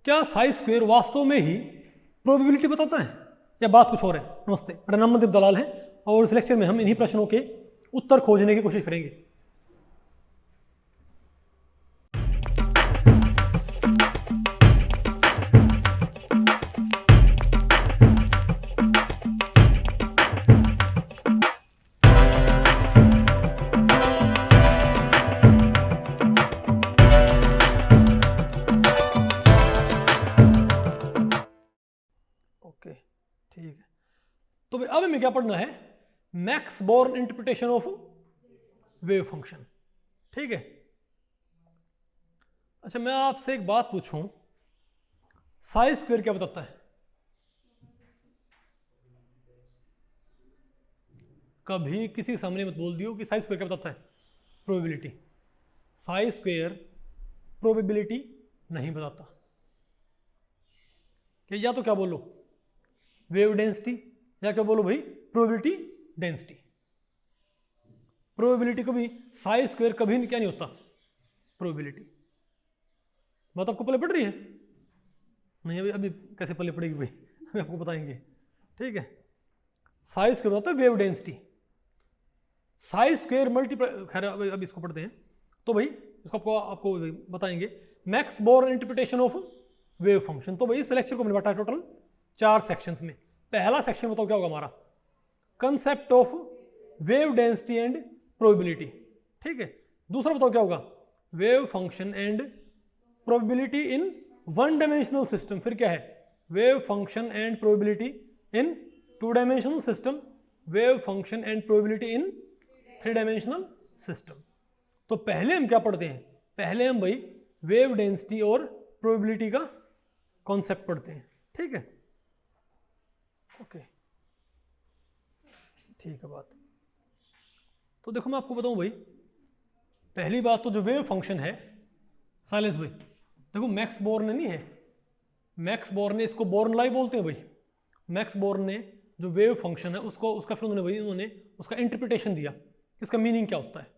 क्या साई स्क्वायर वास्तव में ही प्रोबेबिलिटी बताता है या बात कुछ और है? नमस्ते, मेरा नाम मनदीप दलाल है और इस लेक्चर में हम इन्हीं प्रश्नों के उत्तर खोजने की कोशिश करेंगे। ओके, ठीक है। तो भाई अब हमें क्या पढ़ना है? Max Born interpretation of wave function. ठीक है। अच्छा, मैं आपसे एक बात पूछूं, साई स्क्वायर क्या बताता है? कभी किसी सामने मत बोल दियो कि साई स्क्वायर क्या बताता है? प्रोबेबिलिटी। साई स्क्वायर प्रोबेबिलिटी नहीं बताता। कि या तो क्या बोलो, वेव डेंसिटी, या क्या बोलो भाई, प्रोबेबिलिटी डेंसिटी। प्रोबेबिलिटी कभी, साई स्क्वायर कभी क्या नहीं होता, प्रोबेबिलिटी। बात आपको पहले पढ़ रही है? नहीं, अभी अभी कैसे पहले पड़ेगी भाई, हम आपको बताएंगे। ठीक है। साई स्क्वायर होता है wave density. Sai square multiply, खैर अब इसको पढ़ते हैं। तो भाई इसको आपको बताएंगे, Max Born interpretation of wave function. तो भाई इस लेक्चर को मैंने बांटा टोटल 4 सेक्शंस में। पहला सेक्शन बताओ क्या होगा हमारा? Concept of wave density and probability. ठीक है। दूसरा बताओ क्या होगा? Wave function and probability in one dimensional system. फिर क्या है? Wave function and probability in 2 dimensional system. Wave function and probability in 3 dimensional system. तो पहले हम क्या पढ़ते हैं? पहले हम भाई वेव डेंसिटी और प्रोबेबिलिटी का कॉन्सेप्ट पढ़ते हैं। ठीक है। ओके, ठीक है बात। तो देखो मैं आपको बताऊं भाई, पहली बात तो जो वेव फंक्शन है, साइलेंस भाई, देखो मैक्स बोर्न ने नहीं है, मैक्स बोर्न ने, इसको बोर्न लाई बोलते हैं भाई। मैक्स बोर्न ने जो वेव फंक्शन है उसको, उसका फिर उन्होंने उसका इंटरप्रिटेशन दिया, इसका मीनिंग क्या होता है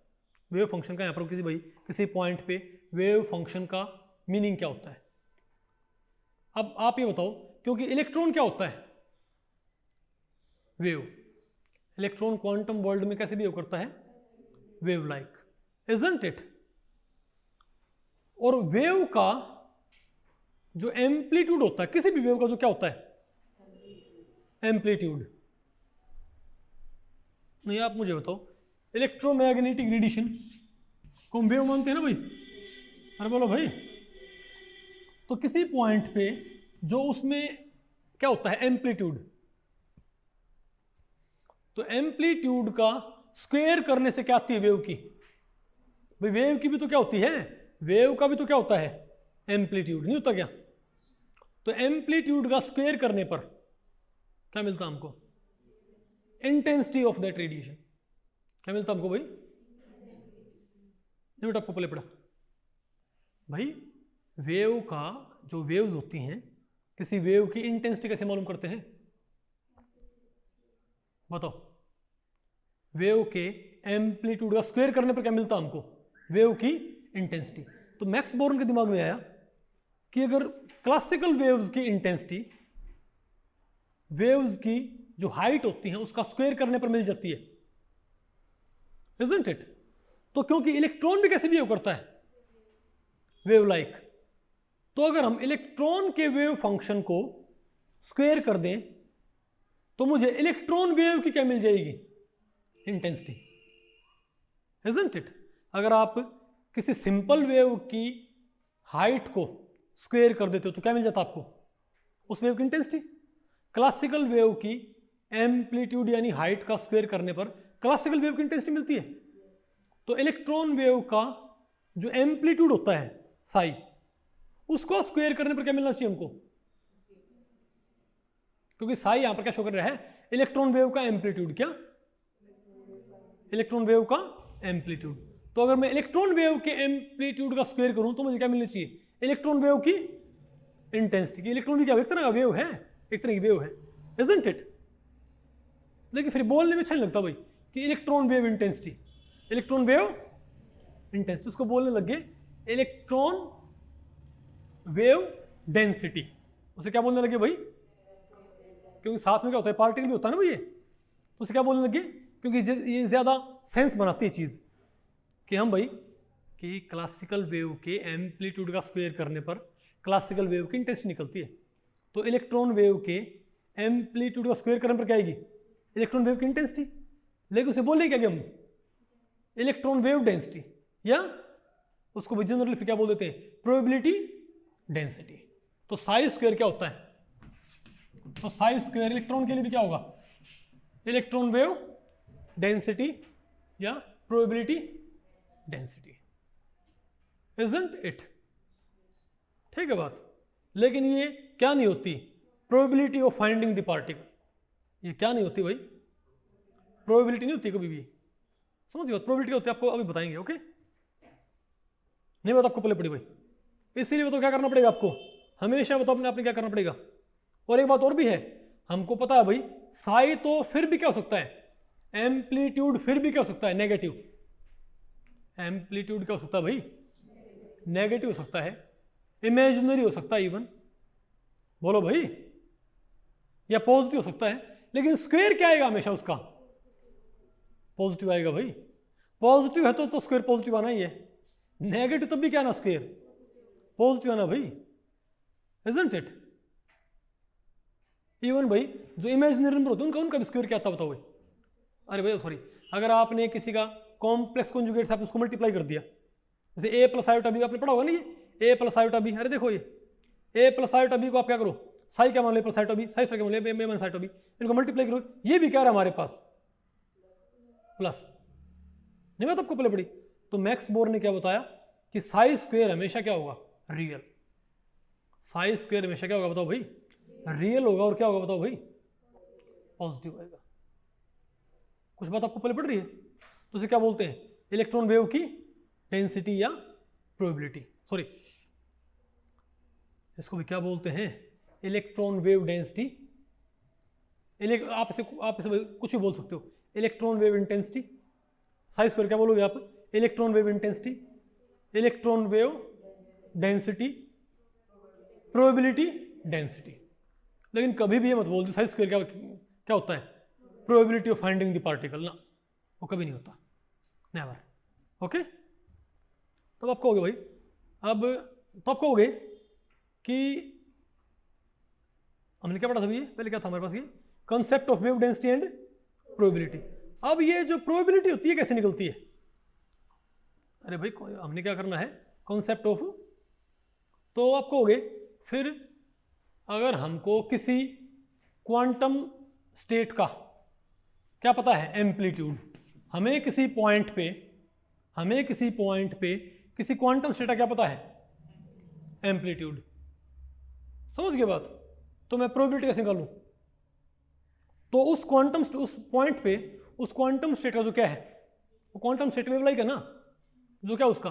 वेव फंक्शन का। यहाँ पर किसी पॉइंट पे वेव फंक्शन का मीनिंग क्या होता है। अब आप ये बताओ, क्योंकि इलेक्ट्रॉन क्या होता है? वेव। इलेक्ट्रॉन क्वांटम वर्ल्ड में कैसे बिहेव करता है? Wave like, isn't it? और वेव का जो एम्पलीट्यूड होता है, किसी भी वेव का जो क्या होता है? एम्पलीट्यूड। नहीं, आप मुझे बताओ, इलेक्ट्रोमैग्नेटिक रेडिएशन को हम वेव मानते हैं ना भाई? अरे बोलो भाई। तो किसी पॉइंट पे जो उसमें क्या होता है? एम्पलीट्यूड। तो एम्पलीट्यूड का स्क्वायर करने से क्या आती है? वेव की। भाई वेव की भी तो क्या होती है? वेव का भी तो क्या होता है? एम्पलीट्यूड। नहीं होता क्या? तो एम्पलीट्यूड का स्क्वायर करने पर क्या मिलता हमको? Intensity of that radiation. क्या मिलता हमको भाई? नहीं बेटा, आपको पहले पढ़ा भाई, वेव का जो वेव्स होती हैं, किसी वेव की इंटेंसिटी कैसे मालूम करते हैं? बताओ। वेव के एम्पलीट्यूड का स्क्वायर करने पर क्या मिलता हमको? वेव की इंटेंसिटी। तो मैक्स बोर्न के दिमाग में आया कि अगर क्लासिकल वेव्स की इंटेंसिटी वेव्स की जो हाइट होती है उसका स्क्वायर करने पर मिल जाती है, इजंट इट? तो क्योंकि इलेक्ट्रॉन भी कैसे बिहेव करता है? Wave like. तो अगर हम इलेक्ट्रॉन के वेव फंक्शन को स्क्वायर कर दें तो मुझे इलेक्ट्रॉन वेव की क्या मिल जाएगी? Intensity, isn't it? अगर आप किसी सिंपल वेव की हाइट को स्क्वायर कर देते हो तो क्या मिल जाता आपको? उस वेव की इंटेंसिटी। क्लासिकल वेव की एम्पलीट्यूड यानी हाइट का स्क्वायर करने पर क्लासिकल वेव की इंटेंसिटी मिलती है। तो इलेक्ट्रॉन वेव का जो एम्पलीट्यूड होता है साई, उसको स्क्वायर करने पर क्या मिलना चाहिए हमको? क्योंकि साई यहां पर क्या शो कर रहा है? इलेक्ट्रॉन वेव का एम्पलीट्यूड। क्या? इलेक्ट्रॉन वेव का एम्पलीट्यूड। तो अगर मैं इलेक्ट्रॉन वेव के एम्पलीट्यूड का स्क्वायर करूं तो मुझे क्या मिलना चाहिए? इलेक्ट्रॉन वेव की इंटेंसिटी। इलेक्ट्रॉन भी क्या एक तरह का वेव है, एक तरह की वेव है, इजंट इट? लेकिन फिर बोलने में अच्छा नहीं लगता भाई कि electron wave intensity, electron wave intensity, उसको बोलने लग गए इलेक्ट्रॉन वेव डेंसिटी, उसे क्या बोलने लगे भाई? क्योंकि साथ में क्या होता है, पार्टिकल भी होता है ना भाई ये, तो उसे क्या बोलने लगे? क्योंकि ये ज़्यादा सेंस बनाती है चीज़ कि हम भाई कि क्लासिकल वेव के एम्पलीट्यूड का स्क्वायर करने पर क्लासिकल वेव की इंटेंसिटी निकलती है, तो इलेक्ट्रॉन वेव के एम्पलीट्यूड का स्क्वायर करने पर क्या आएगी? इलेक्ट्रॉन वेव की इंटेंसिटी। लेकिन उसे बोले क्या कि हम इलेक्ट्रॉन वेव डेंसिटी, या उसको भी जनरली फिर क्या बोल देते हैं? Probability density. तो साई स्क्वायर क्या होता है? तो साई स्क्वायर इलेक्ट्रॉन के लिए भी क्या होगा? इलेक्ट्रॉन वेव डेंसिटी या प्रोबेबिलिटी डेंसिटी, इजंट इट? ठीक है बात। लेकिन ये क्या नहीं होती? Probability of finding the particle. ये क्या नहीं होती भाई? प्रोबेबिलिटी नहीं होती कभी भी, समझ गए? प्रोबेबिलिटी क्या होती है आपको अभी बताएंगे, ओके? नहीं बात आपको पहले पड़ी भाई, इसीलिए बताओ क्या करना पड़ेगा आपको, हमेशा बताओ अपने आपने क्या करना पड़ेगा। और एक बात और भी है, हमको पता है भाई साई तो फिर भी क्या हो सकता है? एम्पलीट्यूड फिर भी क्या हो सकता है? नेगेटिव। एम्पलीट्यूड क्या हो सकता है भाई? नेगेटिव हो सकता है, इमेजिनरी हो सकता है इवन, बोलो भाई, या पॉजिटिव हो सकता है। लेकिन स्क्वायर क्या आएगा हमेशा उसका? पॉजिटिव आएगा भाई। पॉजिटिव है तो स्क्वायर पॉजिटिव आना ही है, नेगेटिव तब भी क्या आना? स्क्वायर पॉजिटिव आना भाई, इजंट इट? इवन भाई जो इमेजिनरी नंबर होते हैं उनका भी स्क्वायर क्या आता बताओ भाई? अरे भाई सॉरी, अगर आपने किसी का कॉम्प्लेक्स कॉन्जुगेट से आपने उसको मल्टीप्लाई कर दिया, जैसे ए प्लस आयोटा बी, आपने पढ़ा होगा ना ये ए प्लस आयोटा बी। अरे देखो ये ए प्लस आयोटा बी को आप क्या करो? साई क्या मान लो? प्लस आयोटा बी, साई क्या मान लो? ए माइनस आयोटा बी, इनको मल्टीप्लाई करो, ये भी क्या रहा हमारे पास? प्लस। नहीं बात आपको पहले पड़ी? तो मैक्स बोर ने क्या बताया कि साई स्क्वायर हमेशा क्या होगा? रियल। साई स्क्वायर हमेशा क्या होगा बताओ भाई? रियल होगा। और क्या होगा बताओ भाई? पॉजिटिव आएगा। कुछ बात आपको पहले पड़ रही है? तो इसे क्या बोलते हैं? इलेक्ट्रॉन वेव की डेंसिटी या प्रोबेबिलिटी, सॉरी इसको भी क्या बोलते हैं? Electron wave density. आप इसे कुछ भी बोल सकते हो, electron wave intensity. Sai square क्या बोलोगे आप? Electron wave intensity, electron wave density, probability density. लेकिन कभी भी ये मत बोल दो साई स्क्वायर क्या होता है? Probability of finding the particle, ना, वो कभी नहीं होता, नेवर। ओके, तब आप कहोगे भाई, अब तो आप कहोगे कि हमने क्या पढ़ा था भैया? पहले क्या था हमारे पास? ये concept of wave density and probability. अब ये जो प्रोबेबिलिटी होती है कैसे निकलती है? अरे भाई हमने क्या करना है? Concept of. तो आप कहोगे फिर अगर हमको किसी क्वांटम स्टेट का क्या पता है? एम्पलीट्यूड। हमें किसी पॉइंट पे किसी क्वांटम स्टेट का क्या पता है? एम्पलीट्यूड। समझ गए बात? तो मैं प्रोबेबिलिटी कैसे निकालूं? तो उस पॉइंट पे उस क्वांटम स्टेट का जो क्या है, वो क्वांटम स्टेट वेव लाइक है ना, जो क्या उसका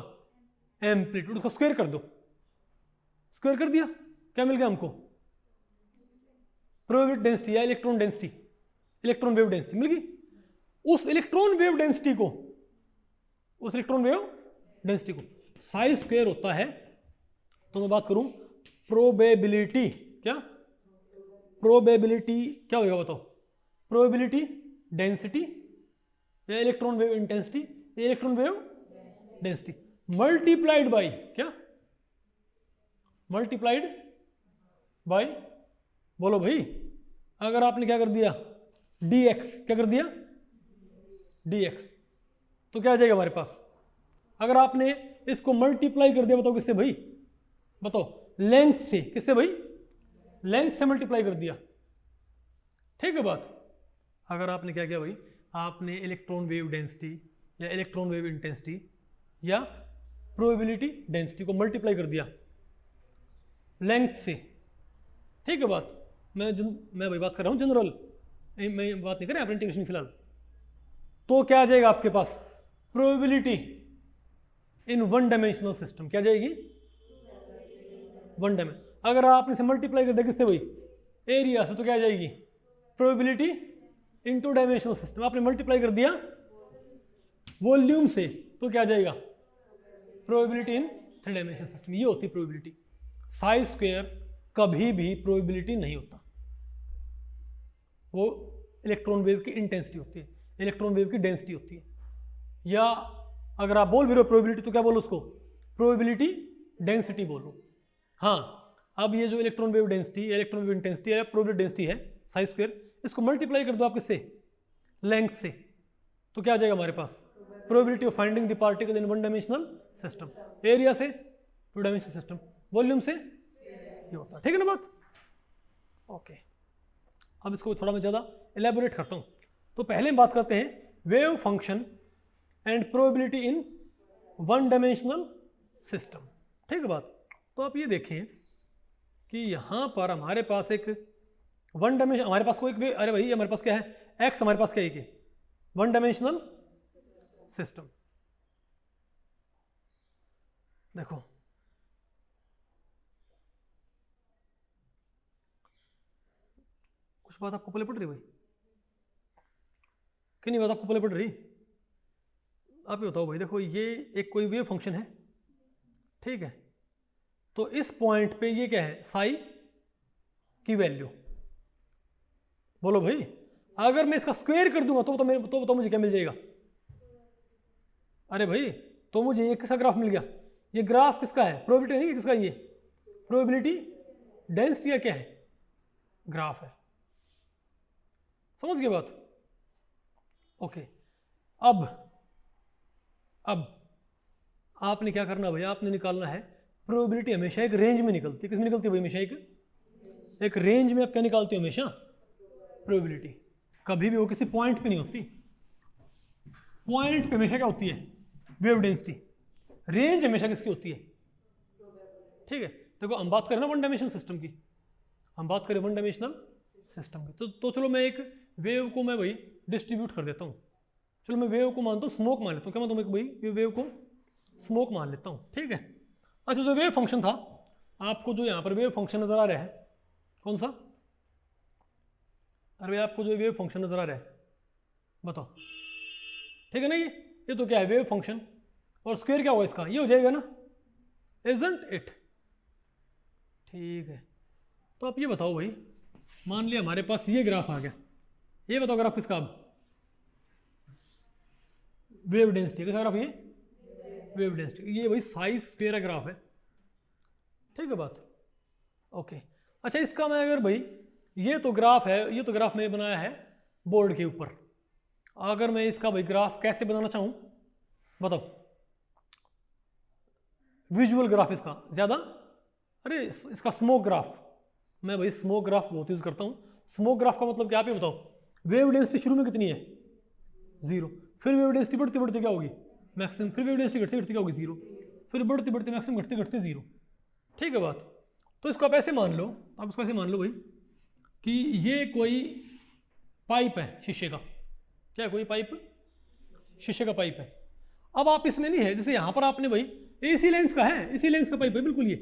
एम्पलीट्यूड, उसका स्क्वायर कर दो। स्क्वायर कर दिया, क्या मिल गया हमको? प्रोबेबिलिटी डेंसिटी या electron density, electron wave density मिल गई। उस इलेक्ट्रॉन वेव डेंसिटी को साई स्क्वायर होता है। तो मैं बात करूं प्रोबेबिलिटी, क्या होगा बताओ? प्रोबेबिलिटी डेंसिटी या इलेक्ट्रॉन वेव इंटेंसिटी या electron wave density multiplied by क्या? मल्टीप्लाइड बाय, बोलो भाई, अगर आपने क्या कर दिया? dx, क्या कर दिया? dx, तो क्या आ जाएगा हमारे पास? अगर आपने इसको मल्टीप्लाई कर दिया, बताओ किससे भाई? बताओ, लेंथ से। किससे भाई? लेंथ से मल्टीप्लाई कर दिया, ठीक है बात? अगर आपने क्या किया भाई? आपने इलेक्ट्रॉन वेव डेंसिटी या इलेक्ट्रॉन वेव इंटेंसिटी या प्रोबेबिलिटी डेंसिटी को मल्टीप्लाई कर दिया लेंथ से, ठीक है बात? मैं भाई बात कर रहा हूं जनरल, मैं बात नहीं कर रहा इंटीग्रेशन फिलहाल। तो क्या आ जाएगा आपके पास? Probability in one dimensional system. क्या जाएगी? One dimension. अगर आपने इसे मल्टीप्लाई कर दिया किससे भाई? एरिया से, तो क्या आ जाएगी? Probability in to dimensional system. आपने मल्टीप्लाई कर दिया वॉल्यूम से, तो क्या आ जाएगा? Probability in three dimensional system. ये होती है प्रोबेबिलिटी। साई स्क्वायर कभी भी प्रोबेबिलिटी नहीं होता, वो इलेक्ट्रॉन वेव की इंटेंसिटी होती है, इलेक्ट्रॉन वेव की डेंसिटी होती है। या अगर आप बोल भी रहे हो प्रोबेबिलिटी तो क्या बोलो उसको, प्रोबेबिलिटी डेंसिटी बोलो। हाँ, अब ये जो electron wave density, electron wave intensity या प्रोबेबिलिटी डेंसिटी है साई स्क्वायर, इसको मल्टीप्लाई कर दो आप किससे, लेंथ से, तो क्या आ जाएगा हमारे पास, probability of finding the particle in one dimensional system. Area से टू डायमेंशनल सिस्टम, वॉल्यूम से ये होता है, ठीक है ना बात। ओके, अब इसको थोड़ा मैं ज़्यादा एलैबोरेट करता हूँ। तो पहले हम बात करते हैं wave function and probability in one dimensional system, ठीक है बात। तो आप ये देखें कि यहाँ पर हमारे पास एक वन डायमेंशन, हमारे पास कोई एक वेव, अरे भाई हमारे पास क्या है, एक्स हमारे पास क्या है, वन डायमेंशनल सिस्टम। देखो कुछ बात आपको पहले पड़ रही भाई कि नहीं, बात आपको पहले पड़ रही, आप ये बताओ भाई। देखो ये एक कोई वेव फंक्शन है, ठीक है, तो इस पॉइंट पे ये क्या है, साई की वैल्यू, बोलो भाई, अगर मैं इसका स्क्वायर कर दूंगा तो मुझे क्या मिल जाएगा, अरे भाई तो मुझे ये किसका ग्राफ मिल गया, ये ग्राफ किसका है, प्रोबेबिलिटी नहीं, किसका, ये प्रोबेबिलिटी डेंसिटी का क्या है, ग्राफ है, समझ गए बात। ओके, अब आपने क्या करना भाई, आपने निकालना है प्रोबेबिलिटी, हमेशा एक रेंज में निकलती है, किसमें निकलती है भाई, हमेशा एक रेंज में आप क्या निकालते हो, हमेशा प्रोबेबिलिटी, कभी भी वो किसी पॉइंट पे नहीं होती, पॉइंट पे हमेशा क्या होती है, वेव डेंसिटी, रेंज हमेशा किसकी होती है, ठीक है। देखो हम बात करें ना वन डायमेंशनल सिस्टम की, हम बात करें वन डायमेंशनल सिस्टम की, तो चलो मैं एक वेव को मैं भाई डिस्ट्रीब्यूट कर देता हूँ, चलो मैं वेव को मानता हूँ स्मोक मान लेता हूँ, क्या मानता हूँ भाई, वेव को स्मोक मान लेता हूँ, ठीक है। अच्छा, जो वेव फंक्शन था, आपको जो यहाँ पर वेव फंक्शन नजर आ रहा है, कौन सा, अरे आपको जो वेव फंक्शन नजर आ रहा है बताओ, ठीक है ना, ये तो क्या है, वेव फंक्शन, और स्क्वायर क्या होगा इसका, ये हो जाएगा ना, इजंट इट, ठीक है। तो आप ये बताओ भाई, मान लिया हमारे पास ये ग्राफ आ गया, ये बताओ ग्राफ किसका, अब वेव डेंसिटी किसका ग्राफ, ये वेव डेंसिटी, ये भाई साइज स्क्वायर ग्राफ है, ठीक है बात। ओके, अच्छा इसका मैं अगर भाई, ये तो ग्राफ है, ये तो ग्राफ मैंने बनाया है बोर्ड के ऊपर, अगर मैं इसका भाई ग्राफ कैसे बनाना चाहूँ बताओ, विजुअल ग्राफ इसका ज़्यादा, अरे इसका स्मोक ग्राफ, मैं भाई स्मोक ग्राफ बहुत यूज़ करता हूँ। स्मोक ग्राफ का मतलब क्या, आप ये बताओ, वेव डेंसिटी शुरू में कितनी है, 0, फिर वेव डेंसिटी बढ़ती बढ़ती क्या होगी, मैक्सिमम, फिर वेव डेंसिटी घटती घटती क्या होगी, 0, फिर बढ़ती बढ़ती मैक्सिमम, घटते घटते 0, ठीक है बात। तो इसको आप ऐसे मान लो, आप इसको ऐसे मान लो भाई कि ये कोई पाइप है शीशे का, क्या कोई पाइप, शीशे का पाइप है। अब आप इसमें नहीं है, जैसे यहाँ पर आपने भाई इसी लेंथ का है, इसी लेंथ का पाइप है बिल्कुल ये,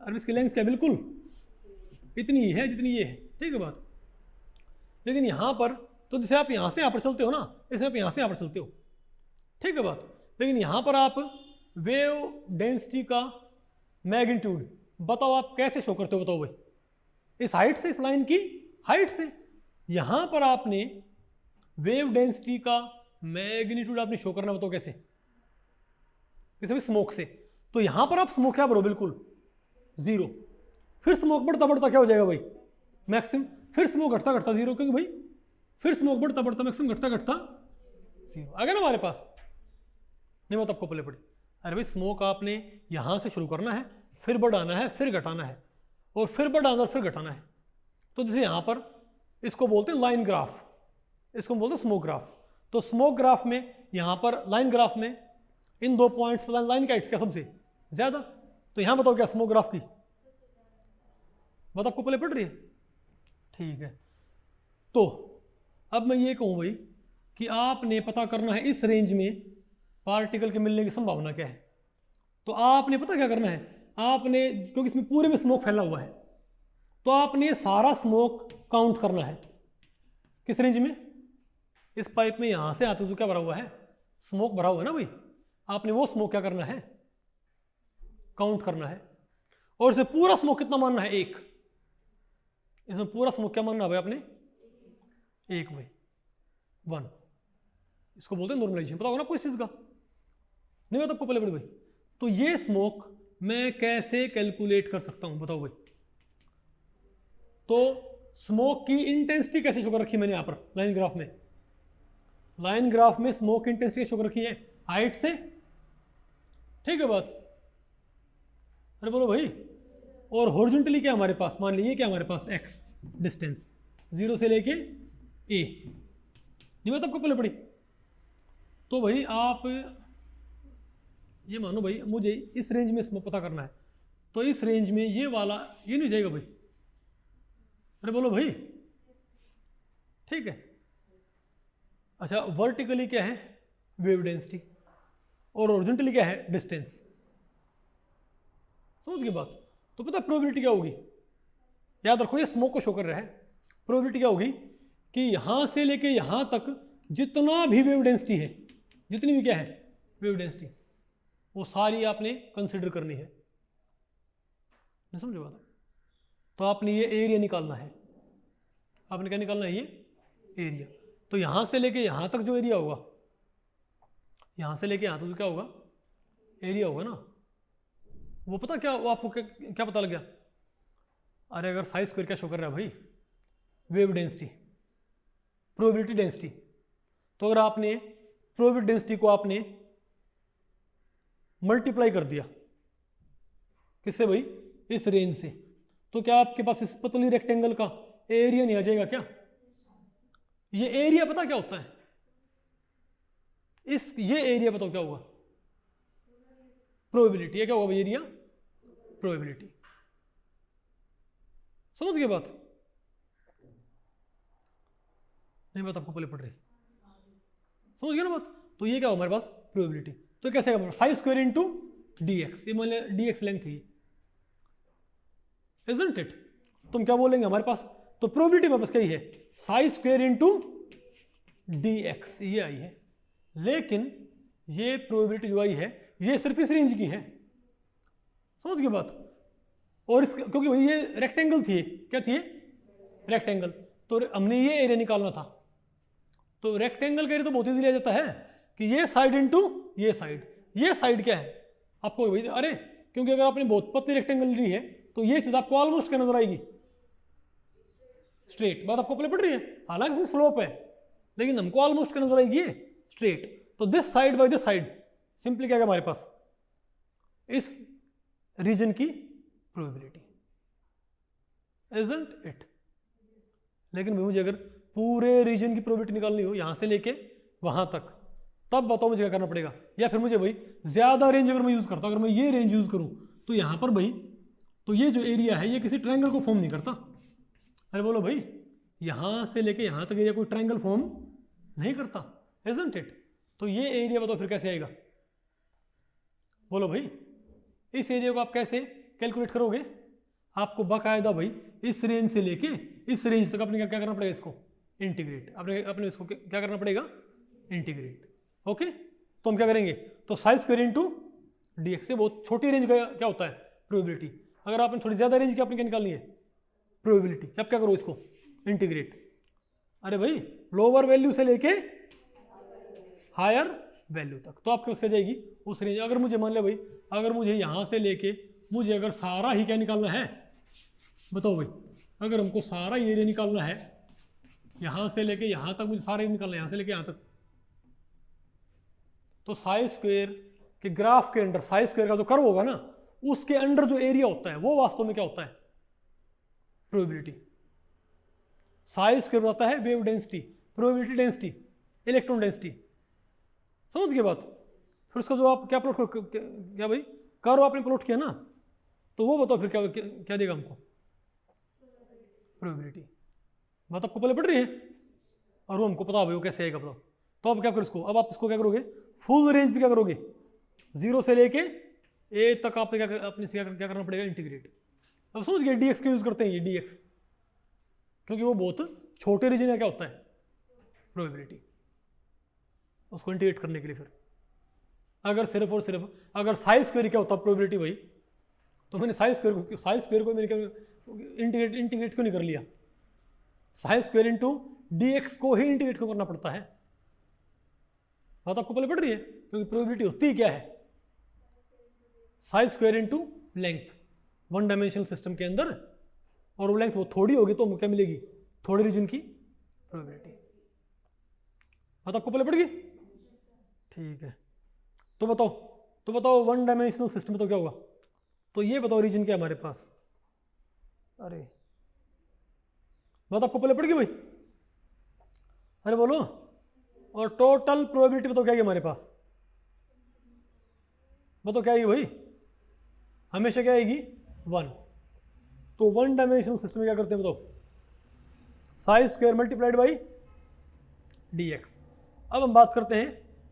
और इसकी लेंथ क्या बिल्कुल इतनी ही है जितनी ये है, ठीक है बात। लेकिन यहाँ पर तो जैसे आप यहाँ से यहाँ पर चलते हो ना, इसमें आप यहाँ से यहाँ पर चलते हो, ठीक है बात। लेकिन यहाँ पर आप वेव डेंसिटी का मैग्नीट्यूड बताओ आप कैसे शो करते हो, बताओ भाई, इस हाइट से, इस लाइन की हाइट से। यहाँ पर आपने वेव डेंसिटी का मैग्नीट्यूड आपने शो करना, बताओ कैसे, किसी भी स्मोक से। तो यहाँ पर आप स्मोक क्या भरो, बिल्कुल 0, फिर स्मोक बढ़ता बढ़ता क्या हो जाएगा भाई, मैक्सिमम, फिर स्मोक घटता घटता 0, क्योंकि भाई फिर स्मोक बढ़ता बढ़ता मैक्सिमम घटता घटता 0 आ गया ना हमारे पास, नहीं वो आपको पहले पड़े। अरे भाई स्मोक आपने यहाँ से शुरू करना है, फिर बढ़ाना है, फिर घटाना है, और फिर बढ़ाना और फिर घटाना है। तो जैसे यहाँ पर इसको बोलते हैं लाइन ग्राफ, इसको बोलते हैं स्मोक ग्राफ। तो स्मोक ग्राफ में यहाँ पर लाइन ग्राफ में इन 2 पॉइंट्स पर लाइन का क्या सबसे ज़्यादा, तो यहाँ बताओ क्या स्मोक ग्राफ की बात आपको पहले पड़ रही है, ठीक है। तो अब मैं ये कहूँ भाई कि आपने पता करना है इस रेंज में पार्टिकल के मिलने की संभावना क्या है। तो आपने पता क्या करना है, आपने, क्योंकि इसमें पूरे में स्मोक फैला हुआ है, तो आपने सारा स्मोक काउंट करना है। किस रेंज में, इस पाइप में यहाँ से आते जो क्या भरा हुआ है, स्मोक भरा हुआ है ना भाई, आपने वो स्मोक क्या करना है, काउंट करना है। और इसे पूरा स्मोक कितना मानना है? 1। इसमें पूरा स्मोक क्या मानना है भाई आपने? 1 भाई, 1। इसको बोलते हैं नॉर्मलाइजेशन। पता होगा ना कोई चीज का? नहीं होता आपको पहले बड़े भाई? तो ये स्मोक मैं कैसे कैलकुलेट कर सकता हूं बताओ भाई? तो स्मोक की इंटेंसिटी कैसे शो कर रखी है मैंने यहां पर लाइन ग्राफ में? लाइन ग्राफ में स्मोक इंटेंसिटी शो कर रखी है हाइट से, ठीक है बात? अरे बोलो भाई। और हॉरिजॉन्टली क्या हमारे पास? मान लीजिए क्या हमारे पास x डिस्टेंस 0 से लेके a, नहीं बात आपको पहले पड़ी? तो भाई आप ये मानो भाई मुझे इस रेंज में स्मोक पता करना है, तो इस रेंज में ये वाला ये नहीं जाएगा भाई? अरे बोलो भाई, ठीक है। अच्छा, वर्टिकली क्या है? Wave density. और हॉरिजॉन्टली क्या है? डिस्टेंस। समझ गए बात? तो पता प्रोबेबिलिटी क्या होगी? याद रखो ये स्मोक को शो कर रहा है। प्रोबेबिलिटी क्या होगी कि यहां से लेके यहां तक जितना भी वेव डेंसिटी है, जितनी भी क्या है वेव डेंसिटी, वो सारी आपने कंसिडर करनी है। नहीं समझे बात? तो आपने ये एरिया निकालना है। आपने क्या निकालना है? ये एरिया। तो यहां से लेके यहां तक जो एरिया होगा, यहां से लेके यहां तक जो क्या होगा? एरिया होगा ना। वो पता क्या, वो आपको क्या पता लग गया? अरे अगर साइज स्क्वायर क्या शो कर रहा है भाई? Wave density, probability density. तो अगर आपने प्रोबेबिलिटी डेंसिटी को आपने मल्टीप्लाई कर दिया किससे भाई? इस रेंज से, तो क्या आपके पास इस पतली रेक्टेंगल का एरिया नहीं आ जाएगा क्या? ये एरिया पता क्या होता है? ये एरिया बताओ क्या होगा? प्रोबेबिलिटी। ये क्या होगा भाई? Area probability. समझ गए बात? नहीं बात आपको पहले पड़ रही? समझ गया ना बात? तो ये क्या होगा हमारे पास? प्रोबेबिलिटी। तो कैसे होगा? Size square into dx। ये मान लिया dx लेंथ है, इजंट इट? तुम क्या बोलेंगे हमारे पास? तो प्रोबेबिलिटी हमारे पास क्या ही है? साइज स्क्वायर इनटू dx ये आई है। लेकिन ये प्रोबेबिलिटी जो आई है ये सिर्फ इस रेंज की है। समझ गए बात? और इस क्योंकि भाई ये रेक्टेंगल थी, क्या थी? रेक्टेंगल। तो हमने ये एरिया निकालना था। तो रेक्टेंगल का एरिया तो बहुत इजीली आ जाता है कि ये साइड इनटू ये साइड। ये साइड क्या है आपको भाई? अरे क्योंकि अगर आपने बहुत पतली रेक्टेंगल ली है तो ये चीज आपको ऑलमोस्ट क्या नजर आएगी? स्ट्रेट। बात आपको पहले पड़ रही है? हालांकि इसमें स्लोप है लेकिन हमको ऑलमोस्ट क्या नजर आएगी? स्ट्रेट। तो this side by this side simply क्या है हमारे पास? इस रीजन की प्रोबेबिलिटी, इजंट इट? लेकिन मुझे अगर पूरे रीजन की प्रोबेबिलिटी निकालनी हो यहां से लेके वहां तक, तब बताओ मुझे क्या करना पड़ेगा? या फिर मुझे भाई ज्यादा रेंज अगर मैं यूज करता हूं, अगर मैं ये रेंज यूज करूं तो यहां पर भाई, तो ये जो एरिया है ये किसी ट्रायंगल को फॉर्म नहीं करता। अरे बोलो भाई, यहां से लेके यहां तक एरिया कोई ट्रायंगल फॉर्म नहीं करता, इजंट इट? तो ये एरिया बताओ फिर कैसे आएगा? बोलो भाई, इस एरिया को आप कैसे कैलकुलेट करोगे? आपको बाकायदा भाई इस रेंज से लेके इस रेंज तक अपने क्या करना पड़ेगा? इसको इंटीग्रेट। अपने इसको क्या करना पड़ेगा? इंटीग्रेट। ओके, तो हम क्या करेंगे? तो साइज स्क्वायर इनटू dx से बहुत छोटी रेंज का क्या होता है? प्रोबेबिलिटी। अगर आपने थोड़ी ज्यादा रेंज की अपनी क्या निकालनी है? प्रोबेबिलिटी। अब क्या करो? इसको इंटीग्रेट। अरे भाई लोअर वैल्यू से लेके हायर वैल्यू तक, तो आपके पास क्या जाएगी? उस रेंज। अगर मुझे मान लिया भाई, अगर मुझे यहां से लेके मुझे अगर सारा ही क्या निकालना है बताओ भाई, अगर हमको सारा ये एरिया निकालना है यहां से लेके यहां तक, मुझे सारा निकालना है यहां से लेके यहां तक, तो साइज स्क्वायर के ग्राफ के अंडर साइज स्क्वायर का जो कर्व होगा ना उसके अंडर जो एरिया होता है वो वास्तव में क्या होता है? प्रोबेबिलिटी। साइज स्क्वायर बताता है wave density, probability density, electron density. समझ गए बात? फिर उसका जो आप क्या प्लॉट क्या भाई कर्व आपने प्लॉट किया ना, तो वो बताओ फिर क्या देगा हमको? प्रोबेबिलिटी। बात आपको पहले पड़ रही है? और वो हमको पता भाई वो कैसे आएगा बताओ? तो अब क्या करो इसको? अब आप इसको क्या करोगे? फुल रेंज पे क्या करोगे? 0 से लेके a तक आपने क्या करना पड़ेगा? इंटीग्रेट। अब समझ गए dx का यूज करते हैं ये dx, क्योंकि वो बहुत छोटे रीजन में क्या होता है? प्रोबेबिलिटी। उसको इंटीग्रेट करने के लिए फिर अगर सिर्फ और सिर्फ अगर साइज स्क्वायर क्या होता है? प्रोबेबिलिटी भाई, तो मैंने साई स्क्वायर को मैंने इंटीग्रेट क्यों नहीं कर लिया? Sai square into D x को ही इंटीग्रेट क्यों करना पड़ता है? बात आपको पहले पड़ रही है? क्योंकि प्रोबेबिलिटी होती क्या है? Sai square into length, one dimensional system के अंदर, और वो लेंथ वो थोड़ी होगी तो क्या मिलेगी? थोड़े रीजन की प्रोबेबिलिटी। बात आपको पहले पड़ गई? ठीक है, तो बताओ वन डायमेंशनल सिस्टम में तो क्या होगा? तो ये बताओ रीजन क्या है हमारे पास? अरे बात आपको पहले पड़ गई भाई? अरे बोलो। और टोटल प्रोबेबिलिटी बताओ क्या है हमारे पास? बताओ क्या आएगी भाई? हमेशा क्या आएगी? 1। तो वन डायमेंशनल सिस्टम में क्या करते हैं बताओ? Sai square multiplied by D x. अब हम बात करते हैं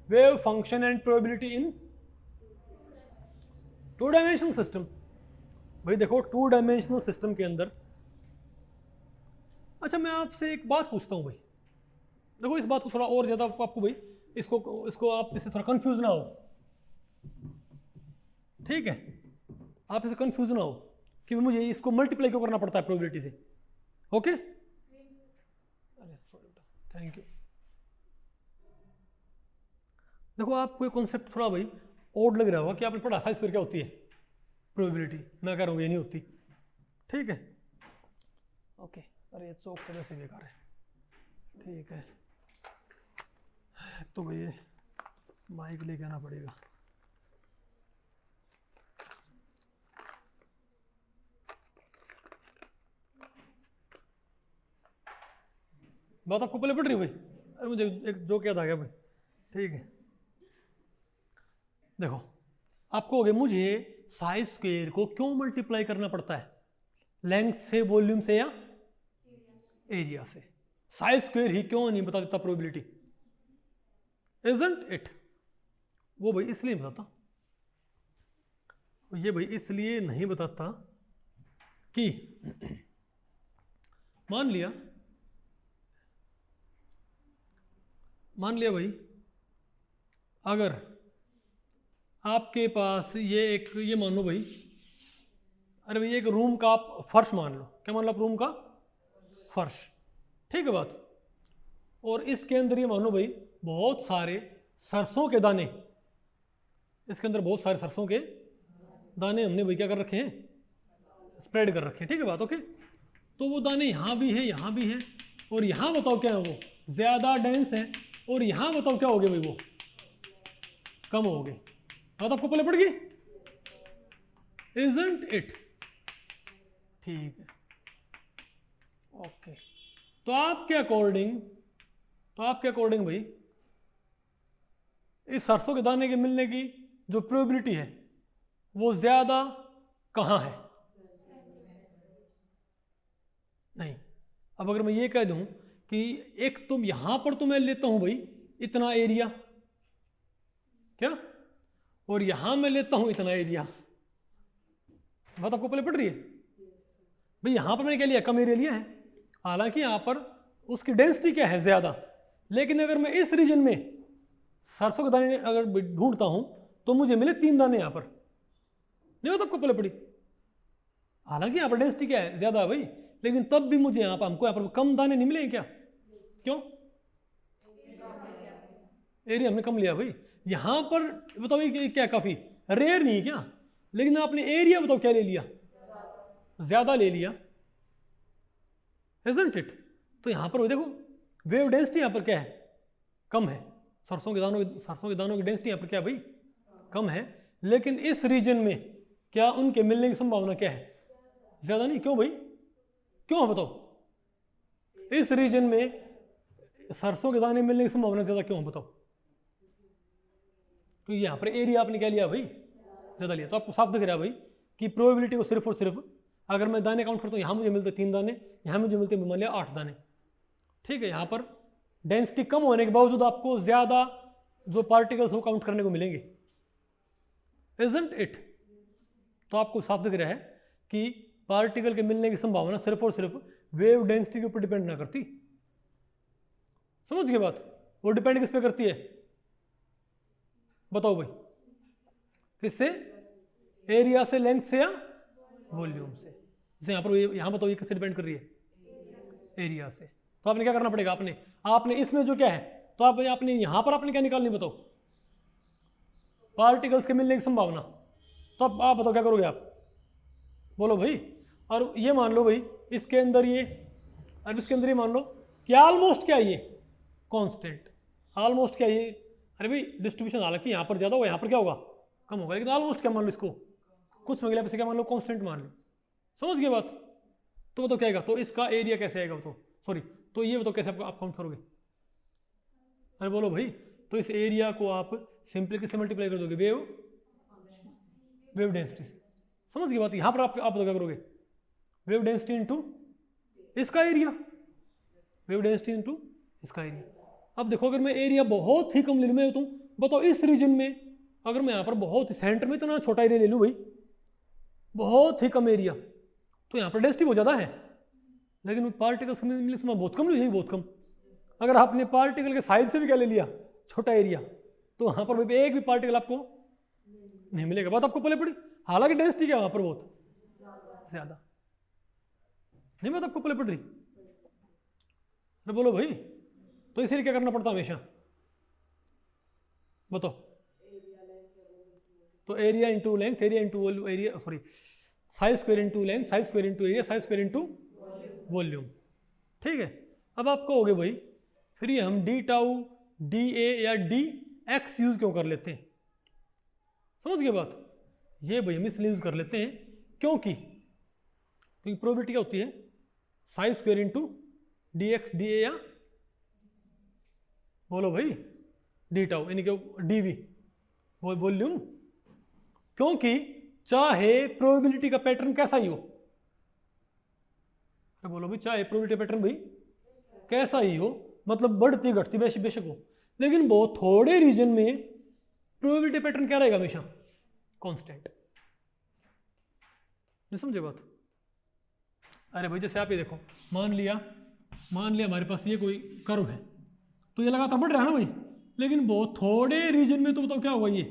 wave function and probability in to dimensional system. भाई देखो, टू डायमेंशनल सिस्टम के अंदर, अच्छा मैं आपसे एक बात पूछता हूं भाई, देखो इस बात को थोड़ा और ज्यादा आपको भाई इसको आप इससे थोड़ा कंफ्यूज ना हो, ठीक है? आप इसे कंफ्यूज ना हो कि मुझे इसको मल्टीप्लाई क्यों करना पड़ता है प्रोबेबिलिटी से। ओके, अरे सॉरी बेटा, थैंक यू। देखो आपको ये कॉन्सेप्ट थोड़ा भाई ओड लग रहा होगा कि आपने पढ़ा साई स्क्वायर क्या होती है प्रोबेबिलिटी। मैं कह रहा हूँ ये नहीं होती, ठीक है? ओके, अरे ये चौक तो वैसे बेकार है, ठीक है? तो भाई माइक लेके आना पड़ेगा। बात आपको पहले पड़ रही है भाई? अरे मुझे एक जोक याद आ गया भाई, ठीक है? देखो आपको हो गया, मुझे साई स्क्वायर को क्यों मल्टीप्लाई करना पड़ता है? लेंथ से, वॉल्यूम से, या एरिया से? साई स्क्वायर ही क्यों नहीं बता देता प्रोबेबिलिटी? Isn't it? वो भाई इसलिए नहीं बताता, ये भाई इसलिए नहीं बताता कि मान लिया भाई, अगर आपके पास ये मान लो भाई, अरे भाई एक रूम का आप फर्श मान लो, क्या मान लो आप? रूम का फर्श, ठीक है बात? और इसके अंदर ये मान लो भाई बहुत सारे सरसों के दाने, इसके अंदर बहुत सारे सरसों के दाने हमने भाई क्या कर रखे हैं? स्प्रेड कर रखे हैं, ठीक है बात? ओके, तो वो दाने यहाँ भी हैं, यहाँ भी हैं, और यहाँ बताओ क्या है? वो ज़्यादा डेंस है, और यहाँ बताओ क्या हो गए भाई? वो कम हो गए। बात आपको पहले पड़ गई? Isn't it? ठीक है, ओके। तो आपके अकॉर्डिंग भाई इस सरसों के दाने के मिलने की जो प्रोबेबिलिटी है वो ज्यादा कहाँ है? नहीं। अब अगर मैं ये कह दूं कि एक तुम यहां पर तो मैं लेता हूं भाई इतना एरिया, क्या? और यहां मैं लेता हूं इतना एरिया, बात आपको पहले पड़ रही है? भाई यहां पर मैंने क्या लिया? कम एरिया लिया है, हालांकि यहां पर उसकी डेंसिटी क्या है? ज्यादा। लेकिन अगर मैं इस रीजन में सरसों के दाने अगर ढूंढता हूं तो मुझे मिले 3 दाने यहां पर, नहीं बात आपको पहले पड़ी? हालांकि यहां पर डेंसिटी क्या है? ज्यादा है भाई, लेकिन तब भी मुझे हमको यहां पर कम दाने नहीं मिले क्या? क्यों? एरिया हमने कम लिया भाई। यहां पर बताओ ये क्या काफी रेयर नहीं है क्या? लेकिन आपने एरिया बताओ क्या ले लिया? ज्यादा ले लिया, इजंट इट? तो यहां पर देखो वेव डेंसिटी यहां पर क्या है? कम है। सरसों के दानों की डेंसिटी यहां पर क्या है भाई? कम है। लेकिन इस रीजन में क्या उनके मिलने की संभावना क्या है? ज्यादा नहीं। क्यों भाई? क्यों है बताओ? इस रीजन में सरसों के दाने मिलने की संभावना ज्यादा क्यों है बताओ? तो यहां पर एरिया आपने क्या लिया भाई? ज्यादा लिया। तो आपको साफ दिख रहा है भाई कि प्रोबेबिलिटी को सिर्फ और सिर्फ अगर मैं दाने काउंट करता हूं, यहां मुझे मिलते 3 दाने, यहां मुझे मिलते मान लिया 8 दाने, ठीक है? यहां पर डेंसिटी कम होने के बावजूद आपको ज्यादा जो पार्टिकल्स वो काउंट करने को मिलेंगे, इजंट इट? तो आपको साफ दिख रहा है कि पार्टिकल के मिलने की संभावना सिर्फ और सिर्फ वेव डेंसिटी के ऊपर डिपेंड ना करती। समझ गए बात? वो डिपेंड किस पे करती है बताओ भाई? किससे? एरिया से, लेंथ से, या वॉल्यूम से। जैसे यहाँ पर यहाँ बताओ ये किससे डिपेंड कर रही है? एरिया से। तो आपने क्या करना पड़ेगा, आपने इसमें जो क्या है, तो आपने यहाँ पर आपने क्या निकालनी बताओ? पार्टिकल्स के मिलने की संभावना। तो अब आप बताओ क्या करोगे आप? बोलो भाई। और ये मान लो भाई इसके अंदर ये, अब इसके अंदर ये मान लो कि ऑलमोस्ट क्या है ये? कांस्टेंट। ऑलमोस्ट क्या है ये? अरे भाई डिस्ट्रीब्यूशन हालांकि यहाँ पर ज़्यादा होगा, यहाँ पर क्या होगा? कम होगा, लेकिन ऑलमोस्ट क्या मान लो इसको? कुछ समझ लिया, क्या मान लो? कांस्टेंट मान लो। समझ गए बात? तो बताओ क्या आएगा? तो इसका एरिया कैसे आएगा बताओ? सॉरी, तो ये बताओ कैसे आप काउंट करोगे? अरे बोलो भाई। तो इस एरिया को आप सिंपली किससे मल्टीप्लाई कर दोगे? वेव डेंसिटी से। समझ गई बात? यहाँ पर आप बताओ क्या करोगे? वेव डेंसिटी इनटू इसका एरिया, वेव डेंसिटी इनटू इसका एरिया। अब देखो अगर मैं एरिया बहुत ही कम ले लूँ, मैं तुम बताओ इस रीजन में, अगर मैं यहाँ पर बहुत सेंटर में इतना छोटा एरिया ले लूँ भाई, बहुत ही कम एरिया, तो यहाँ पर डेंसिटी बहुत ज़्यादा है, लेकिन पार्टिकल्स मिलने से बहुत कम नहीं, बहुत कम। अगर आपने पार्टिकल के साइज से भी क्या ले लिया, छोटा एरिया, तो वहाँ पर एक भी पार्टिकल आपको नहीं मिलेगा। बात आपको पहले पड़ी। हालांकि डेंसिटी क्या वहाँ पर बहुत ज़्यादा नहीं, बात आपको पहले पड़ रही? अरे बोलो भाई। तो इसीलिए क्या करना पड़ता हमेशा बताओ? तो area into length, area into area, sorry size square into length, size square into area, size square into volume. ठीक है। अब आप कहोगे भाई फिर ये हम डी टाउ, डी ए या डी एक्स यूज क्यों कर लेते हैं? समझ गए बात? ये भाई हम इसलिए यूज कर लेते हैं क्योंकि प्रोबेबिलिटी क्या होती है? Size square into D x D A, या बोलो भाई डी टाउ, यानी कि डी वी वॉल्यूम। क्योंकि चाहे प्रोबेबिलिटी का पैटर्न कैसा ही हो, तो बोलो भाई चाहे प्रोबेबिलिटी पैटर्न भाई कैसा ही हो, मतलब बढ़ती घटती बेशक हो, लेकिन बहुत थोड़े रीजन में प्रोबेबिलिटी पैटर्न क्या रहेगा? हमेशा कांस्टेंट। नहीं समझे बात? अरे भाई जैसे आप ये देखो, मान लिया हमारे पास ये कोई कर्व है, तो ये लगातार बढ़ रहा है ना भाई, लेकिन बहुत थोड़े रीजन में तो बताओ क्या होगा ये?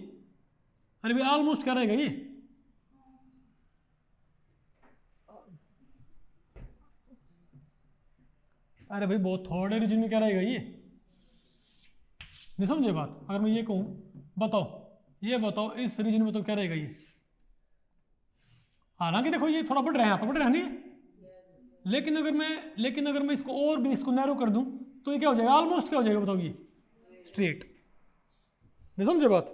अरे भाई ऑलमोस्ट क्या रहेगा ये? अरे भाई बहुत थोड़े रीजन में क्या रहेगा ये? नहीं समझे बात? अगर मैं ये कहूं बताओ इस रीजन में तो क्या रहेगा ये? हालांकि देखो ये थोड़ा बढ़ रहा है, यहाँ पर बढ़ रहा नहीं है, लेकिन अगर मैं इसको और भी इसको नैरो कर दूं तो ये क्या हो जाएगा? ऑलमोस्ट क्या हो जाएगा बताओ? ये स्ट्रेट। नहीं समझे बात?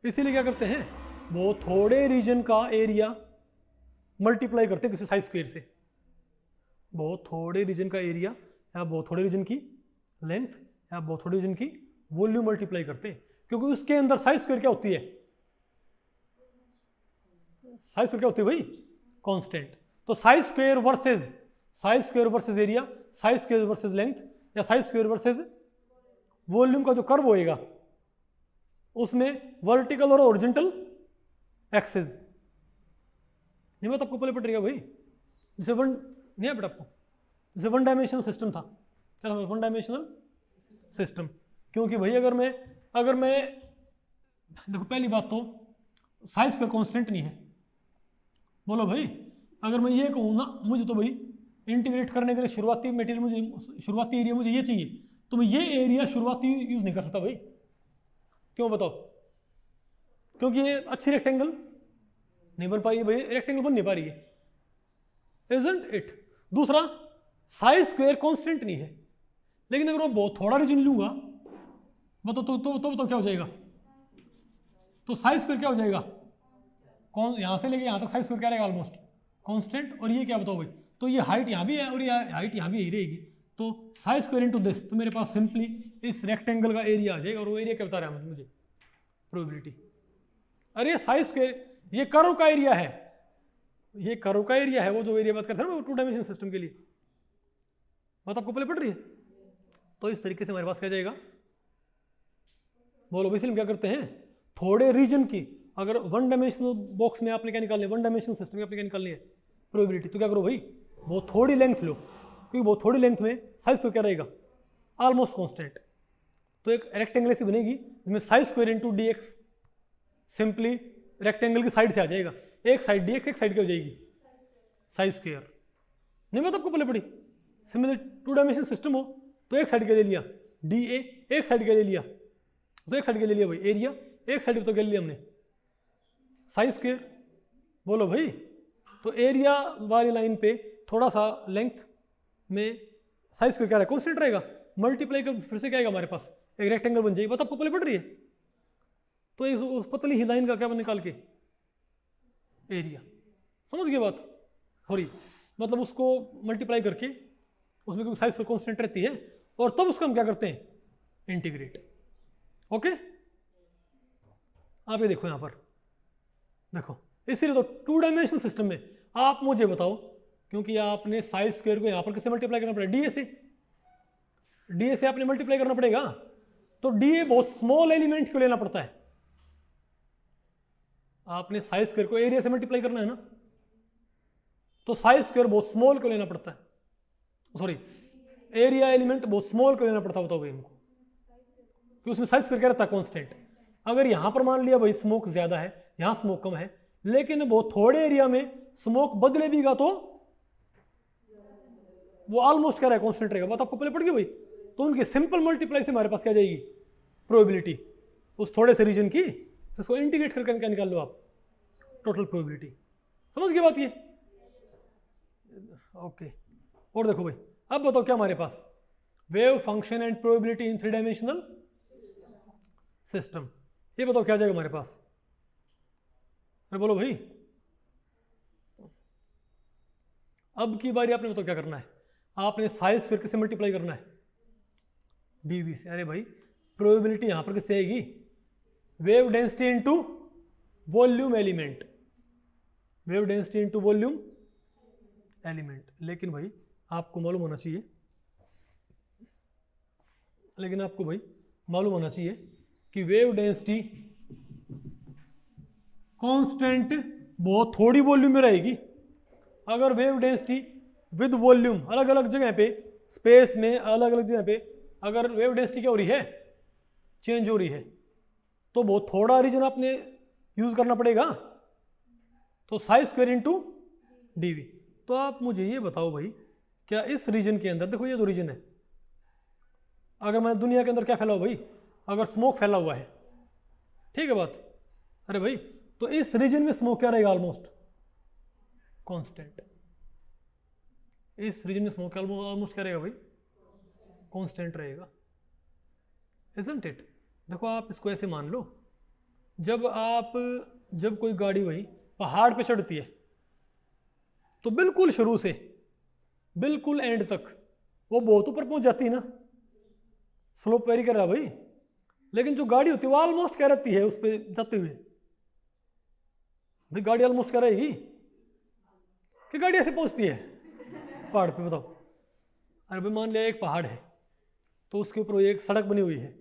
इसीलिए क्या करते हैं, बहुत थोड़े रीजन का एरिया मल्टीप्लाई करते हैं किसी साइज स्क्वायर से। बहुत थोड़े रीजन का एरिया या बहुत थोड़े रीजन की लेंथ या बहुत थोड़े रीजन की वॉल्यूम मल्टीप्लाई करते हैं, क्योंकि उसके अंदर साइज स्क्वायर क्या होती है? साइज स्क्वायर क्या होती है भाई? कांस्टेंट। तो size square versus area, size square versus length, या साइज स्क्वायर वर्सेस वॉल्यूम का जो कर्व होएगा उसमें वर्टिकल और हॉरिजॉन्टल एक्सेस। नहीं बात आपको पहले पड़ रही है भाई? जैसे वन नहीं है बेटा आपको, जैसे वन डायमेंशनल सिस्टम था, क्या था? One dimensional system. क्योंकि भाई अगर मैं देखो पहली बात तो साइज स्क्वायर कांस्टेंट नहीं है। बोलो भाई अगर मैं ये कहूँ ना, मुझे तो भाई इंटीग्रेट करने के लिए शुरुआती मटेरियल शुरुआती एरिया मुझे ये चाहिए, तो मैं ये एरिया शुरुआती यूज नहीं कर सकता भाई। क्यों बताओ? क्योंकि ये अच्छी रेक्टेंगल नहीं बन पाई भाई, रेक्टेंगल बन नहीं पा रही है, इजंट इट? दूसरा साइज स्क्वायर कांस्टेंट नहीं है, लेकिन अगर मैं बहुत थोड़ा रीजन लूंगा बताओ तो क्या हो जाएगा? तो साइज स्क्वायर क्या हो जाएगा? कौन यहां से लेके यहां तक साइज स्क्वायर क्या रहेगा? Almost constant. और ये क्या बताओ भाई? तो ये हाइट यहां भी है और ये हाइट यहां भी यही रहेगी, तो साइज स्क्वायर इनटू दिस, तो मेरे पास सिंपली इस रेक्टेंगल का एरिया आ जाएगा। और वो एरिया क्या बता रहा है मुझे? प्रोबेबिलिटी। अरे साइज स्क्वायर ये कर्व का एरिया है, ये कर्व का एरिया है, वो जो एरिया बात करते हैं ना टू डायमेंशन सिस्टम के लिए। बात आपको पहले पड़ रही है? तो इस तरीके से हमारे पास क्या जाएगा? बोलो बेसिकली हम क्या करते हैं, थोड़े रीजन की, अगर वन डायमेंशनल बॉक्स में आपने क्या निकालनी है, वन डायमेंशनल सिस्टम में आपने क्या निकालनी है? प्रोबेबिलिटी। तो क्या करो भाई, बहुत थोड़ी लेंथ लो, क्योंकि बहुत थोड़ी लेंथ में साइज स्क्वायर क्या रहेगा? Almost constant. तो एक रेक्टेंगल ऐसी बनेगी जिसमें size square into D x simply rectangle की साइड से आ जाएगा, एक साइड डी एक्स, एक साइड क्या हो जाएगी साई स्क्वायर। नहीं बात आपको पहले पड़ी। सिमिलर 2 डायमेंशन सिस्टम हो तो एक साइड क्या ले लिया डी ए, एक साइड क्या ले लिया, तो एक साइड क्या ले लिया भाई एरिया, एक साइड तो क्या ले लिया हमने साई स्क्वायर। बोलो भाई, तो एरिया वाली लाइन पे थोड़ा सा लेंथ में साई स्क्वायर क्या रहेगा कॉन्स्टेंट रहेगा, मल्टीप्लाई कर फिर से क्या आएगा हमारे पास एक रेक्टेंगल बन जाएगी। बात आपको पहले पड़ रही है। तो उस पतली ही लाइन का क्या निकाल के एरिया, समझ गए बात। सॉरी मतलब उसको मल्टीप्लाई करके उसमें कोई साइज कांस्टेंट रहती है और तब उसका हम क्या करते हैं इंटीग्रेट। ओके आप ये देखो यहां पर देखो, इसीलिए तो 2 डायमेंशनल सिस्टम में आप मुझे बताओ, क्योंकि आपने साइज स्क्वायर को यहां पर किससे मल्टीप्लाई करना पड़ेगा डीए से, डीए से आपने मल्टीप्लाई करना पड़ेगा। तो डीए बहुत स्मॉल एलिमेंट क्यों लेना पड़ता है, आपने साइज स्क्वायर को एरिया से मल्टीप्लाई करना है ना, तो साइज स्क्वायर बहुत स्मॉल क्यों लेना पड़ता है, सॉरी एरिया एलिमेंट बहुत स्मॉल क्यों लेना पड़ता है बताओ भाई हमको, कि उसमें साइज स्क्वायर क्या रहता है कांस्टेंट। अगर यहां पर मान लिया भाई स्मोक ज्यादा है यहां स्मोक कम है, लेकिन बहुत थोड़े एरिया में स्मोक बदले भी गा तो वो ऑलमोस्ट क्या रहेगा कांस्टेंट रहेगा। बात आपको पहले पड़ गई भाई। तो उनकी सिंपल मल्टीप्लाई से हमारे पास क्या जाएगी प्रोबेबिलिटी उस थोड़े से रीजन की, इसको इंटीग्रेट करके क्या निकाल लो आप टोटल प्रोबेबिलिटी। समझ गए बात ये। ओके और देखो भाई अब बताओ क्या हमारे पास wave function and probability in 3 dimensional system, ये बताओ क्या जाएगा हमारे पास। अरे बोलो भाई, अब की बारी आपने बताओ क्या करना है, आपने साइज स्क्वायर किससे मल्टीप्लाई करना है डीवी से। अरे भाई प्रोबेबिलिटी यहां पर किससे आएगी wave density into volume element, wave density into volume element. लेकिन भाई आपको मालूम होना चाहिए, लेकिन आपको भाई मालूम होना चाहिए कि वेव डेंसिटी कांस्टेंट बहुत थोड़ी वॉल्यूम में रहेगी। अगर वेव डेंसिटी विद वॉल्यूम अलग अलग जगह पे स्पेस में अलग अलग जगह पे अगर वेव डेंसिटी क्या हो रही है चेंज हो रही है, तो बहुत थोड़ा रीजन आपने यूज करना पड़ेगा, तो साइज स्क्वायर इनटू डीवी। तो आप मुझे ये बताओ भाई, क्या इस रीजन के अंदर देखो ये जो रीजन है, अगर मैं दुनिया के अंदर क्या फैला हुआ भाई, अगर स्मोक फैला हुआ है, ठीक है बात। अरे भाई तो इस रीजन में स्मोक क्या रहेगा ऑलमोस्ट कांस्टेंट, इस रीजन में स्मोक ऑलमोस्ट क्या रहेगा भाई कांस्टेंट रहेगा, इजंट इट। देखो आप इसको ऐसे मान लो, जब कोई गाड़ी भाई पहाड़ पे चढ़ती है तो बिल्कुल शुरू से बिल्कुल एंड तक वो बहुत ऊपर पहुंच जाती है ना, स्लोप वेरी कर रहा है भाई, लेकिन जो गाड़ी होती है वो ऑलमोस्ट क्या रहती है उस पर जाते हुए भाई, गाड़ी ऑलमोस्ट क्या रहेगी कि गाड़ी ऐसे पहुंचती है पहाड़ पे बताओ। अरे भाई मान लिया एक पहाड़ है तो उसके ऊपर एक सड़क बनी हुई है,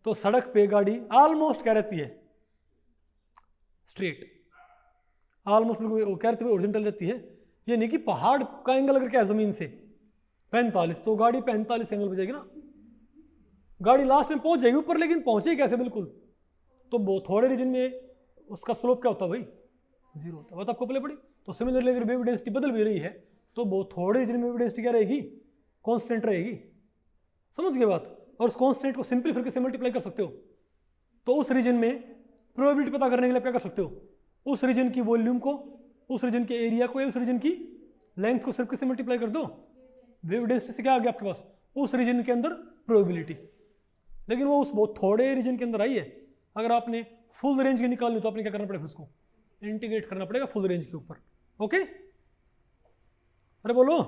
तो सड़क पे गाड़ी ऑलमोस्ट क्या रहती है स्ट्रेट, ऑलमोस्ट बिल्कुल क्या रहती है ओरिजेंटल रहती है। ये नहीं कि पहाड़ का एंगल अगर क्या है जमीन से 45 तो गाड़ी 45 एंगल पे जाएगी ना, गाड़ी लास्ट में पहुंच जाएगी ऊपर, लेकिन पहुंचे कैसे बिल्कुल, तो बहुत थोड़े रीजन में उसका स्लोप क्या होता है भाई जीरो होता है। बात आपको पहले पड़ी। तो सिमिलरली अगर वेव डेंसिटी बदल भी रही है तो बहुत थोड़े रीजन में वेव डेंसिटी क्या रहेगी कांस्टेंट रहेगी। समझ गए बात। और उस कांस्टेंट को सिंपली फिर से मल्टीप्लाई कर सकते हो, तो उस रीजन में प्रोबेबिलिटी पता करने के लिए क्या कर सकते हो, उस रीजन की वॉल्यूम को, उस रीजन के एरिया को या उस रीजन की लेंथ को सिर्फ किससे मल्टीप्लाई कर दो वेव डेंसिटी से, क्या आ गया आपके पास उस रीजन के अंदर प्रोबेबिलिटी। लेकिन वो उस बहुत थोड़े रीजन के अंदर आई है, अगर आपने फुल रेंज की निकालनी तो आपने क्या करना पड़ेगा उसको इंटीग्रेट करना पड़ेगा फुल रेंज के ऊपर। ओके अरे बोलो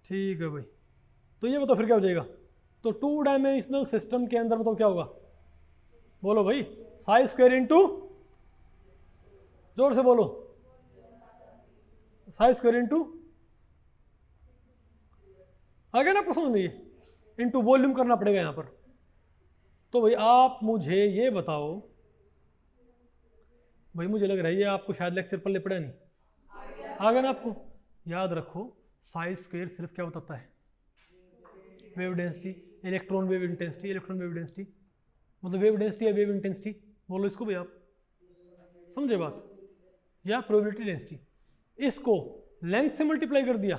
ठीक है भाई। तो ये बताओ फिर क्या हो जाएगा, तो 2 डायमेंशनल सिस्टम के अंदर बताओ क्या होगा, बोलो भाई साई स्क्वायर इनटू, जोर से बोलो साई स्क्वायर इनटू, आ गया ना आपको समझ में, ये इनटू वॉल्यूम करना पड़ेगा यहां पर। तो भाई आप मुझे ये बताओ भाई, मुझे लग रहा है ये आपको शायद लेक्चर पढ़ने पड़ा नहीं, आ गया ना आपको। याद रखो साई स्क्वायर सिर्फ क्या बताता है wave density, electron wave intensity, electron wave density मतलब वेव डेंसिटी या वेव इंटेंसिटी बोलो इसको भाई, आप समझे बात। या प्रोबेबिलिटी डेंसिटी, इसको लेंथ से मल्टीप्लाई कर दिया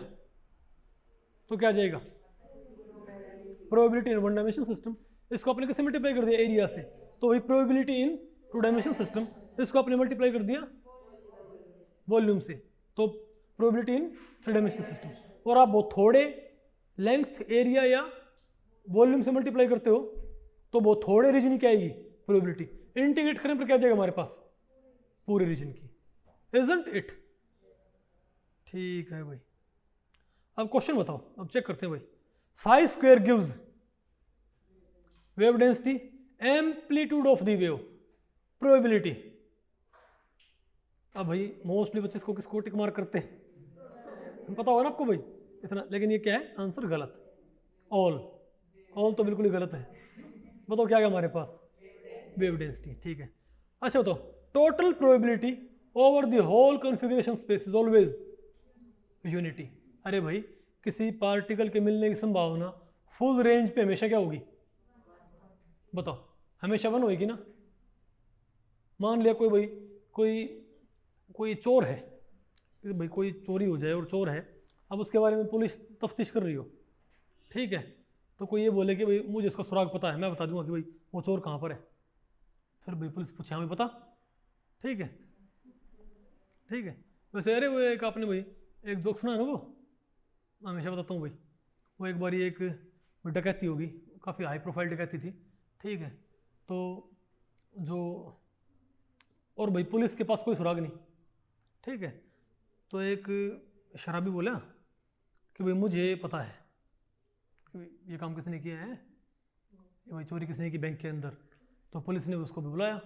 तो क्या आ जाएगा, probability in one dimension system. इसको आपने किससे मल्टीप्लाई कर दिया, एरिया से, तो वही probability in two dimension system. इसको आपने मल्टीप्लाई कर दिया वॉल्यूम से, तो probability in three dimension system. और आप बहुत थोड़े लेंथ, एरिया या वॉल्यूम से मल्टीप्लाई करते हो तो बहुत थोड़े रीजन की क्या आएगी, प्रोबेबिलिटी। इंटीग्रेट करने पर क्या जाएगा हमारे पास, पूरे रीजन की, इजंट इट। ठीक है भाई, अब क्वेश्चन बताओ, अब चेक करते हैं भाई। Sai square gives wave density, amplitude of the wave, probability. अब भाई मोस्टली बच्चे इसको किसको टिक मार्क करते हैं, पता होगा ना आपको भाई इतना, लेकिन ये क्या है, आंसर गलत, ऑल तो बिल्कुल ही गलत है। बताओ क्या है हमारे पास, वेव डेंसिटी। ठीक है, अच्छा बताओ, total probability over the whole configuration space is always unity. अरे भाई किसी पार्टिकल के मिलने की संभावना फुल रेंज पे हमेशा क्या होगी, बताओ, हमेशा 1 होगी ना। मान लिया कोई भाई कोई चोर है, भाई कोई चोरी हो जाए और चोर है, अब उसके बारे में पुलिस तफ्तीश कर रही हो, ठीक है, तो कोई ये बोले कि भाई मुझे इसका सुराग पता है, मैं बता दूंगा कि भाई वो चोर कहाँ पर है। फिर भाई पुलिस पूछे हमें पता, ठीक है, ठीक है। वैसे अरे वो एक आपने भाई एक जोक सुना है ना, वो हमेशा बताता हूँ भाई। वो एक बारी एक डकैती होगी, काफ़ी हाई प्रोफाइल डकैती थी, ठीक है, तो जो और भाई पुलिस के पास कोई सुराग नहीं, ठीक है, तो एक शराबी बोला कि भाई मुझे पता है कि ये काम किसने किया है, ये भाई चोरी किसने की बैंक के अंदर। तो पुलिस ने उसको भी बुलाया,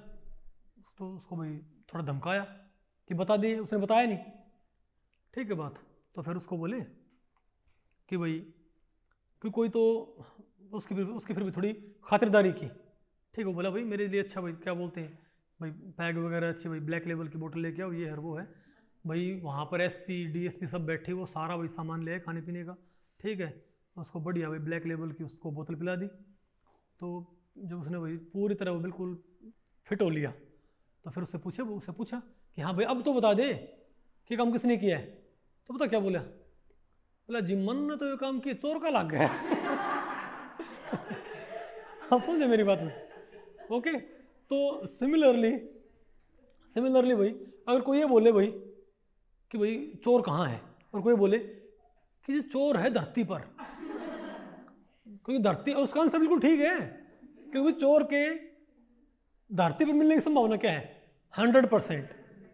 तो उसको भाई थोड़ा धमकाया कि बता दिए, उसने बताया नहीं, ठीक है बात। तो फिर उसको बोले कि भाई कि कोई तो उसकी फिर भी थोड़ी खातिरदारी की, ठीक है, बोला भाई मेरे लिए अच्छा भाई क्या बोलते हैं भाई पैग वगैरह अच्छी भाई ब्लैक लेबल की बोतल लेके आओ, ये है वो है भाई। वहाँ पर एसपी डीएसपी सब बैठे, वो सारा भाई सामान ले आए खाने पीने का, ठीक है, उसको बढ़िया भाई ब्लैक लेबल की उसको बोतल पिला दी। तो जब उसने भाई पूरी तरह वो बिल्कुल फिट हो लिया, तो फिर उससे पूछा कि हाँ भाई अब तो बता दे कि काम किसने किया है। तो पता क्या बोला जी, मन ने तो ये काम किया, चोर का लग गया। आप समझे मेरी बात में, ओके। तो सिमिलरली भाई अगर कोई ये बोले भाई कि भाई चोर कहाँ है, और कोई बोले कि ये चोर है धरती पर, क्योंकि धरती, और उसका आंसर बिल्कुल ठीक है, क्योंकि चोर के धरती पर मिलने की संभावना क्या है, 100%।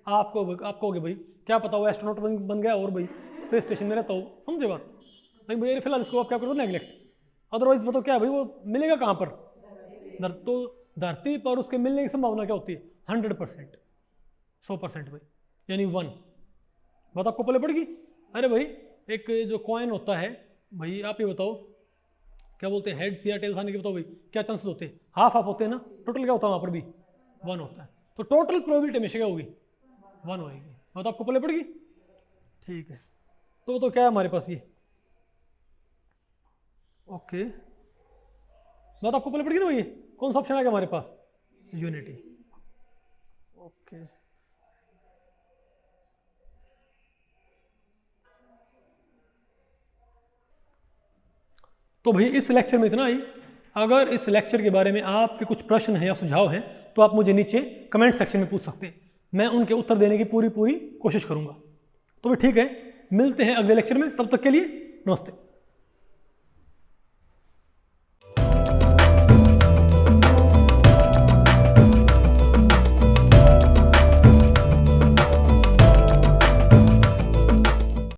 आप कहोगे भाई क्या पता वो एस्ट्रोनॉट बन गया और भाई स्पेस स्टेशन में रहता हो, समझे बात। नहीं भाई फिलहाल इसको आप क्या करो, नेगलेक्ट। अदरवाइज बताओ क्या भाई वो मिलेगा कहाँ पर, तो धरती पर उसके मिलने की संभावना क्या होती है, 100%, 100% भाई, यानी 1 बात आपको पहले पड़ेगी। अरे भाई एक जो कॉइन होता है भाई, आप ये बताओ क्या बोलते हैं, हेड्स या टेल्स आने के, बताओ भाई क्या चांसेस होते हैं, हाफ होते हैं ना, टोटल क्या होता है वहाँ पर भी 1 होता है। तो टोटल प्रोबेबिलिटी हमेशा क्या होगी, 1 होगी, बात आपको पहले पड़ेगी, ठीक है। तो क्या है हमारे पास ये, ओके, बात आपको पहले पड़ेगी ना भाई, कौन सा ऑप्शन आएगा हमारे पास, यूनिटी, ओके। तो भाई इस लेक्चर में इतना ही। अगर इस लेक्चर के बारे में आपके कुछ प्रश्न हैं या सुझाव हैं तो आप मुझे नीचे कमेंट सेक्शन में पूछ सकते हैं, मैं उनके उत्तर देने की पूरी कोशिश करूंगा। तो भाई ठीक है, मिलते हैं अगले लेक्चर में, तब तक के लिए नमस्ते।